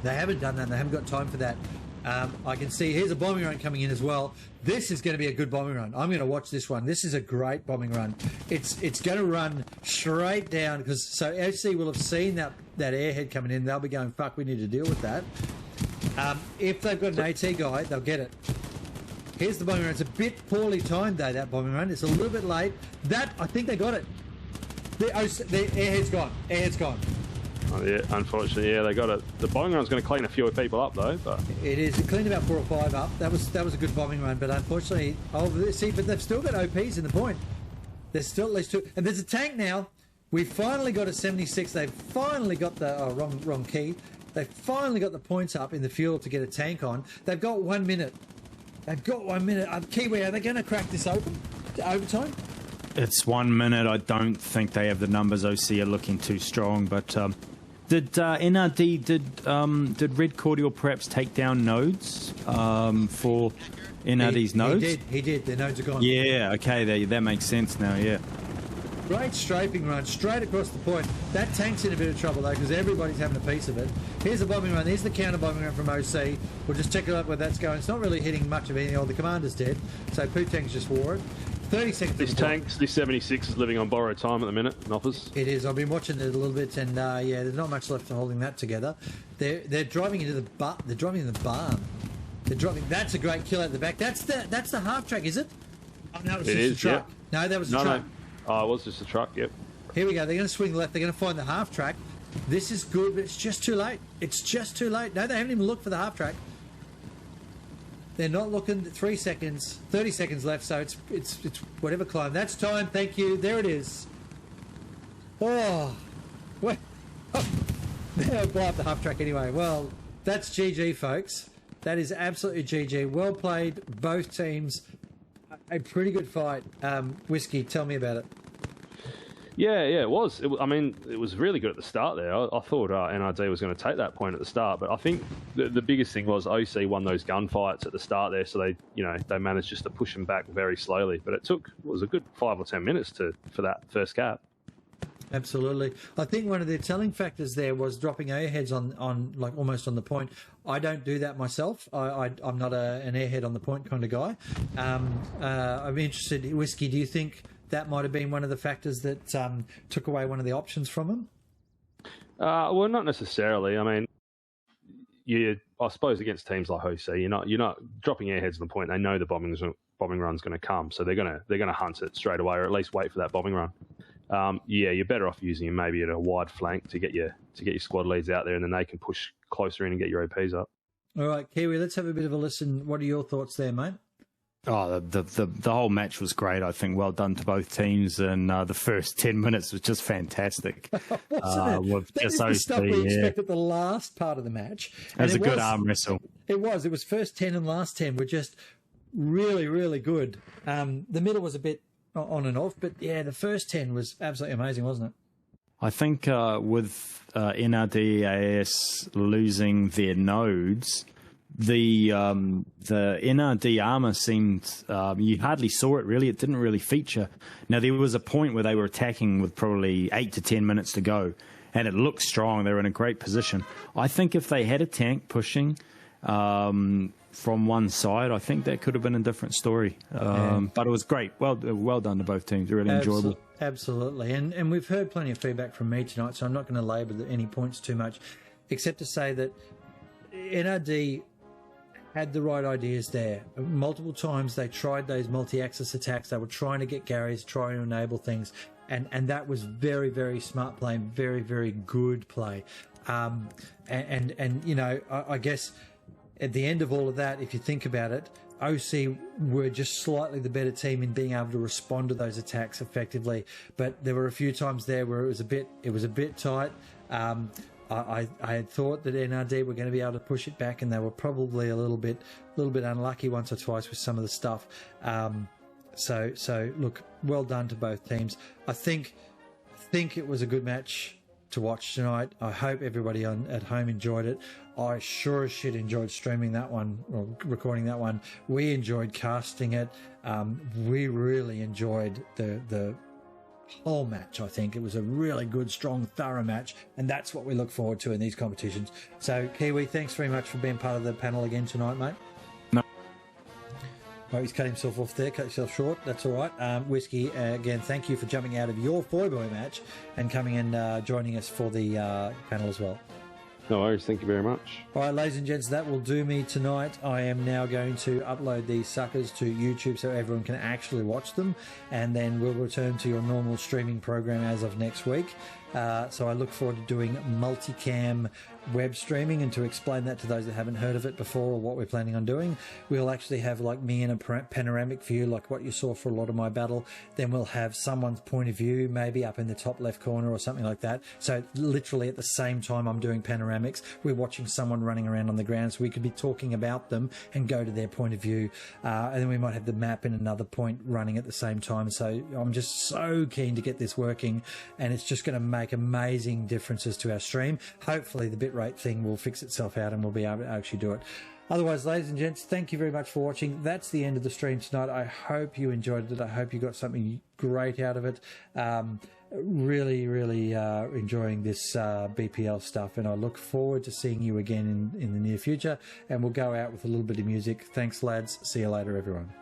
They haven't done that. They haven't got time for that. I can see here's a bombing run coming in as well. This is going to be a good bombing run. I'm going to watch this one. This is a great bombing run. It's going to run straight down, because so OC will have seen that airhead coming in. They'll be going, fuck, we need to deal with that. If they've got an AT guy, they'll get it. Here's the bombing run. It's a bit poorly timed though, that bombing run. It's a little bit late. I think they got it. The airhead's gone. Airhead's gone. Oh, yeah, unfortunately, yeah, they got it. The bombing run's going to clean a few people up, though. But it is. It cleaned about 4 or 5 up. That was a good bombing run, but unfortunately, but they've still got OPs in the point. There's still at least 2, and there's a tank now. We've finally got a 76. They've finally got the wrong key. They've finally got the points up in the fuel to get a tank on. They've got 1 minute. They've got 1 minute. Kiwi, are they going to crack this open to overtime? It's 1 minute. I don't think they have the numbers. OC are looking too strong, but. Did NRD, did Red Cordial perhaps take down nodes for NRD's nodes? He did. Their nodes are gone. Yeah, okay, that makes sense now, yeah. Great strafing run, straight across the point. That tank's in a bit of trouble, though, because everybody's having a piece of it. Here's a bombing run. Here's the counter bombing run from OC. We'll just check it out where that's going. It's not really hitting much of anything. The commander's dead, so Poo Tank's just wore it. 30 seconds. This 76 is living on borrowed time at the minute, Noffers. It is. I've been watching it a little bit, and yeah, there's not much left to holding that together. They're driving into the They're driving in the barn. They're driving. That's a great kill at the back. That's the half track, is it? Oh, no, it's just a truck. Yeah. No, that was a truck. No. Oh, it was just a truck. Yep. Here we go. They're going to swing left. They're going to find the half track. This is good, but it's just too late. It's just too late. No, they haven't even looked for the half track. They're not looking. 3 seconds, 30 seconds left. So it's whatever climb. That's time. Thank you. There it is. Oh, well, they'll blow up the half track anyway. Well, that's GG, folks. That is absolutely GG. Well played, both teams. A pretty good fight. Whiskey, tell me about it. Yeah, it was. I mean, it was really good at the start there. I thought NRD was going to take that point at the start, but I think the biggest thing was OC won those gunfights at the start there, so they managed just to push them back very slowly. But it was a good 5 or 10 minutes for that first cap. Absolutely. I think one of the telling factors there was dropping airheads on like almost on the point. I don't do that myself. I'm not an airhead on the point kind of guy. I'm interested, Whiskey, do you think that might have been one of the factors that took away one of the options from him? Well, not necessarily. I mean, I suppose against teams like OC, you're not dropping airheads on the point. They know the bombing run's going to come, so they're going to hunt it straight away, or at least wait for that bombing run. You're better off using him maybe at a wide flank to get your squad leads out there, and then they can push closer in and get your OPs up. All right, Kiwi, let's have a bit of a listen. What are your thoughts there, mate? Oh, the whole match was great. I think well done to both teams, and the first 10 minutes was just fantastic. Wasn't it? That is the stuff we expected the last part of the match. It was a good arm wrestle. It was first 10 and last 10 were just really, really good. The middle was a bit on and off, but yeah, the first 10 was absolutely amazing, wasn't it? I think with NRD AAS losing their nodes, the NRD armor seemed you hardly saw it really. It didn't really feature. Now there was a point where they were attacking with probably 8 to 10 minutes to go, and it looked strong. They were in a great position. I think if they had a tank pushing, from one side, I think that could have been a different story. But it was great. Well done to both teams. Really enjoyable. Absolutely. And we've heard plenty of feedback from me tonight, so I'm not going to labour any points too much, except to say that NRD had the right ideas there. Multiple times they tried those multi-axis attacks. They were trying to get Garys, trying to enable things. And that was very, very smart play, very, very good play. And you know, I guess at the end of all of that, if you think about it, OC were just slightly the better team in being able to respond to those attacks effectively. But there were a few times there where it was a bit tight. I had thought that NRD were going to be able to push it back, and they were probably a little bit unlucky once or twice with some of the stuff. So look, well done to both teams. I think it was a good match to watch tonight. I hope everybody at home enjoyed it. I sure as shit enjoyed streaming that one, or recording that one. We enjoyed casting it. We really enjoyed the whole match. I think it was a really good, strong, thorough match, and that's what we look forward to in these competitions. So, Kiwi, thanks very much for being part of the panel again tonight, mate. No. Oh, he's cut himself off there, cut himself short. That's all right. Whiskey, again, thank you for jumping out of your four-boy match and coming and joining us for the panel as well. No worries. Thank you very much. All right, ladies and gents, that will do me tonight. I am now going to upload these suckers to YouTube so everyone can actually watch them, and then we'll return to your normal streaming program as of next week. So I look forward to doing multicam web streaming, and to explain that to those that haven't heard of it before or what we're planning on doing, we'll actually have like me in a panoramic view like what you saw for a lot of my battle. Then we'll have someone's point of view maybe up in the top left corner or something like that. So literally at the same time I'm doing panoramics, we're watching someone running around on the ground, so we could be talking about them and go to their point of view, and then we might have the map in another point running at the same time. So I'm just so keen to get this working, and it's just going to make amazing differences to our stream. Hopefully the bitrate thing will fix itself out and we'll be able to actually do it. Otherwise, ladies and gents, thank you very much for watching. That's the end of the stream tonight. I hope you enjoyed it. I hope you got something great out of it. Really enjoying this BPL stuff, and I look forward to seeing you again in the near future, and we'll go out with a little bit of music. Thanks, lads. See you later, everyone.